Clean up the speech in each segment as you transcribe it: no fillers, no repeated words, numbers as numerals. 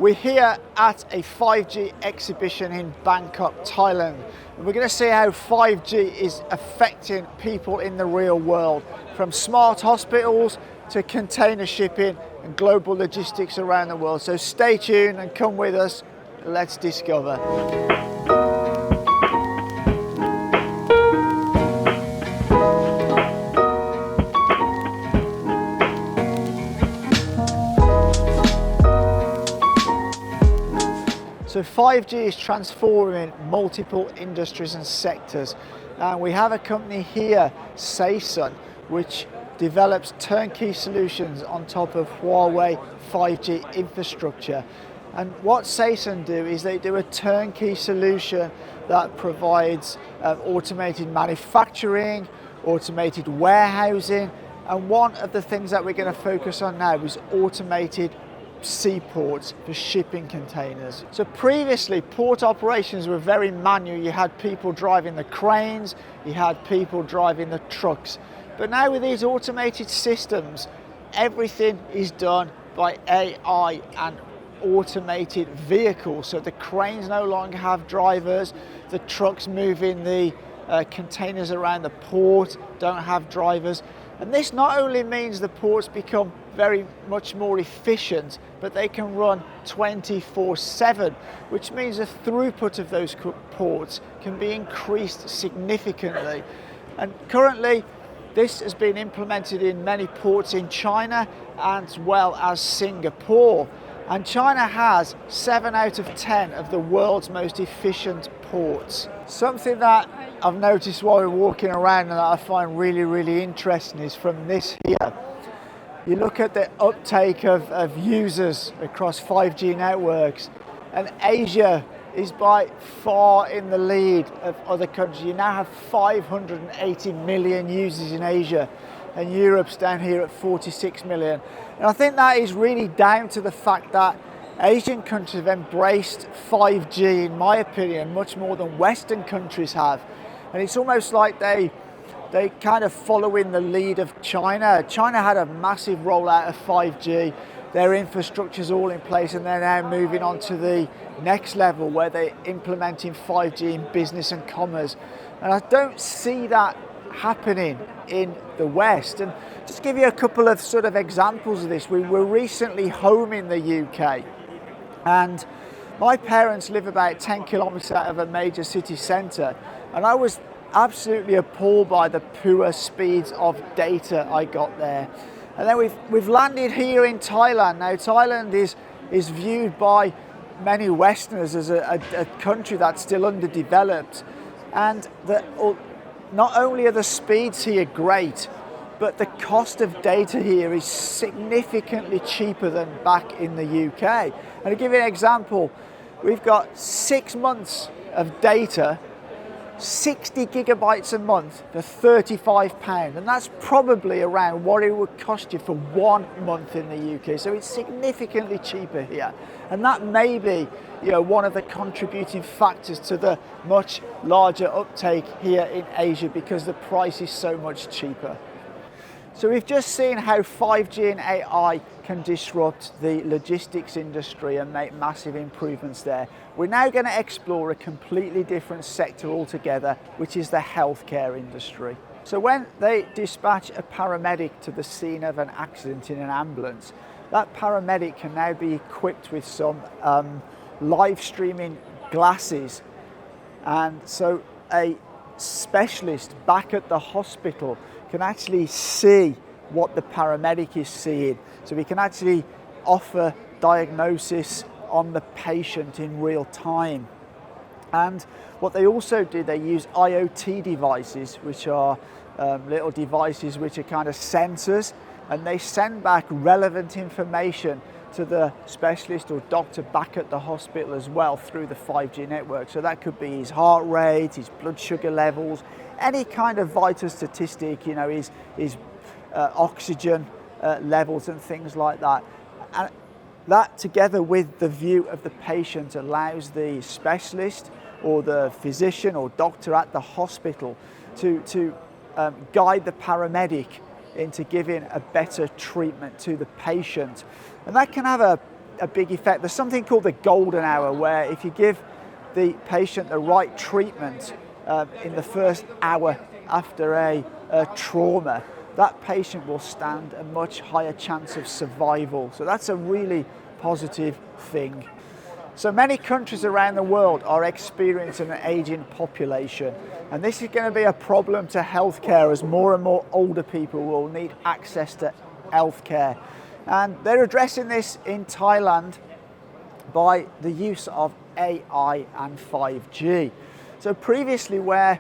We're here at a 5G exhibition in Bangkok, Thailand. And we're going to see how 5G is affecting people in the real world, from smart hospitals to container shipping and global logistics around the world. So stay tuned and come with us. Let's discover. So 5G is transforming multiple industries and sectors. And we have a company here, Seaports, which develops TurnKey Solutions on top of Huawei 5G infrastructure. And what Seaports do is they do a turnkey solution that provides automated manufacturing, automated warehousing, and one of the things that we're going to focus on now is automated seaports for shipping containers. So previously, port operations were very manual. You had people driving the cranes, you had people driving the trucks. But now with these automated systems, everything is done by AI and automated vehicles. So the cranes no longer have drivers, the trucks moving the containers around the port don't have drivers. And this not only means the ports become very much more efficient, but they can run 24/7, which means the throughput of those ports can be increased significantly. And currently, this has been implemented in many ports in China as well as Singapore. And China has 7 out of 10 of the world's most efficient ports. Something that I've noticed while we're walking around and that I find really interesting is from this here. You look at the uptake of users across 5G networks, and Asia is by far in the lead of other countries. You now have 580 million users in Asia, and Europe's down here at 46 million. And I think that is really down to the fact that Asian countries have embraced 5G, in my opinion, much more than Western countries have. And it's almost like they kind of follow in the lead of China. China had a massive rollout of 5G. Their infrastructure's all in place, and they're now moving on to the next level where they're implementing 5G in business and commerce. And I don't see that happening in the West. And just to give you a couple of sort of examples of this, we were recently home in the UK, and my parents live about 10 kilometers out of a major city centre, and I was absolutely appalled by the poor speeds of data I got there. And then we've landed here in Thailand. Now Thailand is viewed by many Westerners as a country that's still underdeveloped, and not only are the speeds here great, but the cost of data here is significantly cheaper than back in the UK. And to give you an example, we've got 6 months of data, 60 gigabytes a month for £35, and that's probably around what it would cost you for 1 month in the UK. So it's significantly cheaper here, and that may be, one of the contributing factors to the much larger uptake here in Asia, because the price is so much cheaper. So we've just seen how 5G and AI can disrupt the logistics industry and make massive improvements there. We're now going to explore a completely different sector altogether, which is the healthcare industry. So when they dispatch a paramedic to the scene of an accident in an ambulance, that paramedic can now be equipped with some live streaming glasses. And so a specialist back at the hospital can actually see what the paramedic is seeing. So we can actually offer diagnosis on the patient in real time. And what they also do, they use IoT devices, which are little devices which are kind of sensors, and they send back relevant information to the specialist or doctor back at the hospital as well through the 5G network. So that could be his heart rate, his blood sugar levels, any kind of vital statistic, his oxygen levels and things like that. And that, together with the view of the patient, allows the specialist or the physician or doctor at the hospital to guide the paramedic into giving a better treatment to the patient. And that can have a big effect. There's something called the golden hour, where if you give the patient the right treatment in the first hour after a trauma, that patient will stand a much higher chance of survival. So that's a really positive thing. So many countries around the world are experiencing an aging population, and this is going to be a problem to healthcare as more and more older people will need access to healthcare. And they're addressing this in Thailand by the use of AI and 5G. So previously, where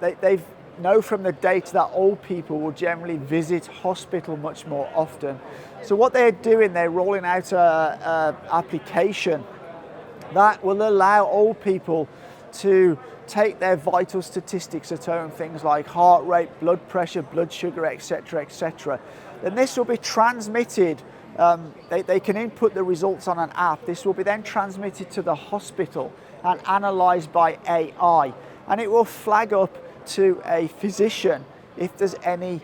they've know from the data that old people will generally visit hospital much more often. So what they're doing, they're rolling out an application that will allow old people to take their vital statistics at home, things like heart rate, blood pressure, blood sugar, etc., etc. Then this will be transmitted. They can input the results on an app. This will be then transmitted to the hospital and analysed by AI, and it will flag up to a physician if there's any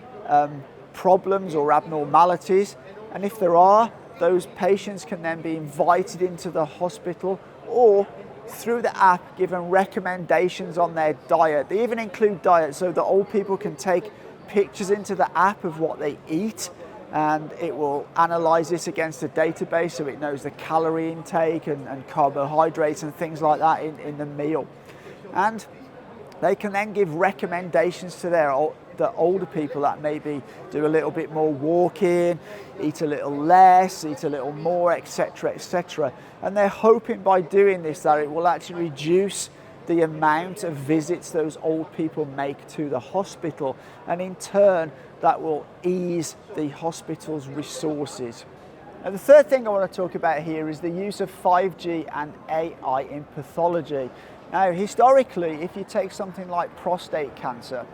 problems or abnormalities, and if there are, those patients can then be invited into the hospital or through the app given recommendations on their diet. They even include diet, so that old people can take pictures into the app of what they eat, and it will analyze this against a database so it knows the calorie intake and carbohydrates and things like that in the meal. And they can then give recommendations to the older people that maybe do a little bit more walking, eat a little less, eat a little more, etc., etc. And they're hoping by doing this that it will actually reduce the amount of visits those old people make to the hospital, and in turn that will ease the hospital's resources. And the third thing I want to talk about here is the use of 5G and AI in pathology. Now, historically, if you take something like prostate cancer,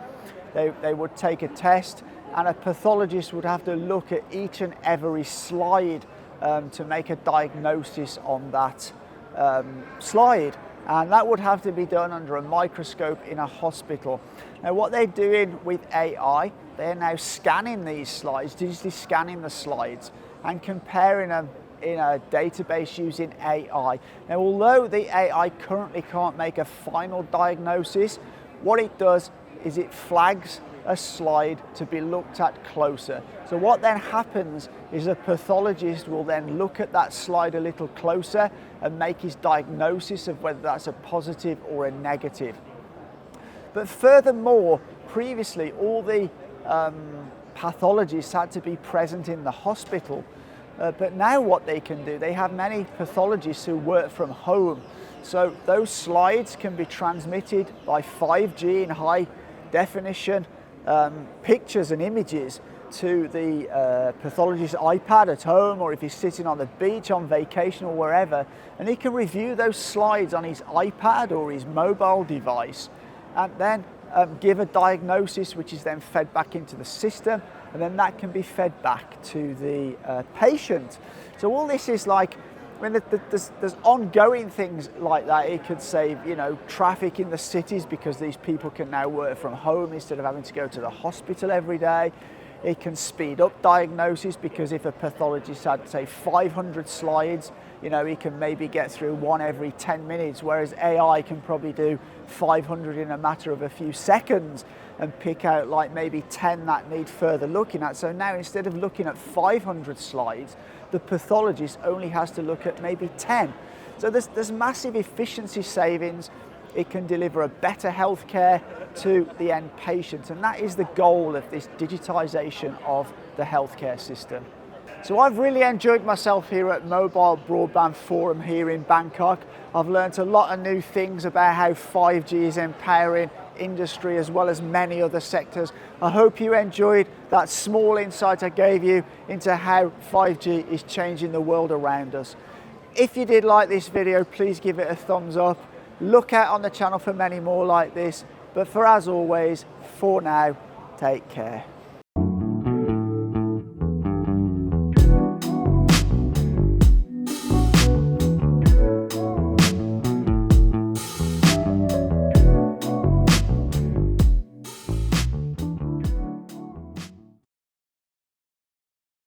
they would take a test, and a pathologist would have to look at each and every slide to make a diagnosis on that slide. And that would have to be done under a microscope in a hospital. Now, what they're doing with AI, they're now scanning these slides, digitally scanning the slides and comparing them in a database using AI. Now, although the AI currently can't make a final diagnosis, what it does is it flags a slide to be looked at closer. So what then happens is a pathologist will then look at that slide a little closer and make his diagnosis of whether that's a positive or a negative. But furthermore, previously all the pathologists had to be present in the hospital. But now what they can do, they have many pathologists who work from home. So those slides can be transmitted by 5G in high definition pictures and images to the pathologist's iPad at home, or if he's sitting on the beach on vacation or wherever, and he can review those slides on his iPad or his mobile device, and then give a diagnosis which is then fed back into the system, and then that can be fed back to the patient. So all this is like, I mean, there's ongoing things like that. It could save, traffic in the cities because these people can now work from home instead of having to go to the hospital every day. It can speed up diagnosis because if a pathologist had, say, 500 slides, he can maybe get through one every 10 minutes, whereas AI can probably do 500 in a matter of a few seconds and pick out like maybe 10 that need further looking at. So now instead of looking at 500 slides, the pathologist only has to look at maybe 10. So there's massive efficiency savings. It can deliver a better healthcare to the end patient, and that is the goal of this digitization of the healthcare system. So I've really enjoyed myself here at Mobile Broadband Forum here in Bangkok. I've learned a lot of new things about how 5G is empowering industry as well as many other sectors. I hope you enjoyed that small insight I gave you into how 5G is changing the world around us. If you did like this video, please give it a thumbs up. Look out on the channel for many more like this. But for as always, for now, take care.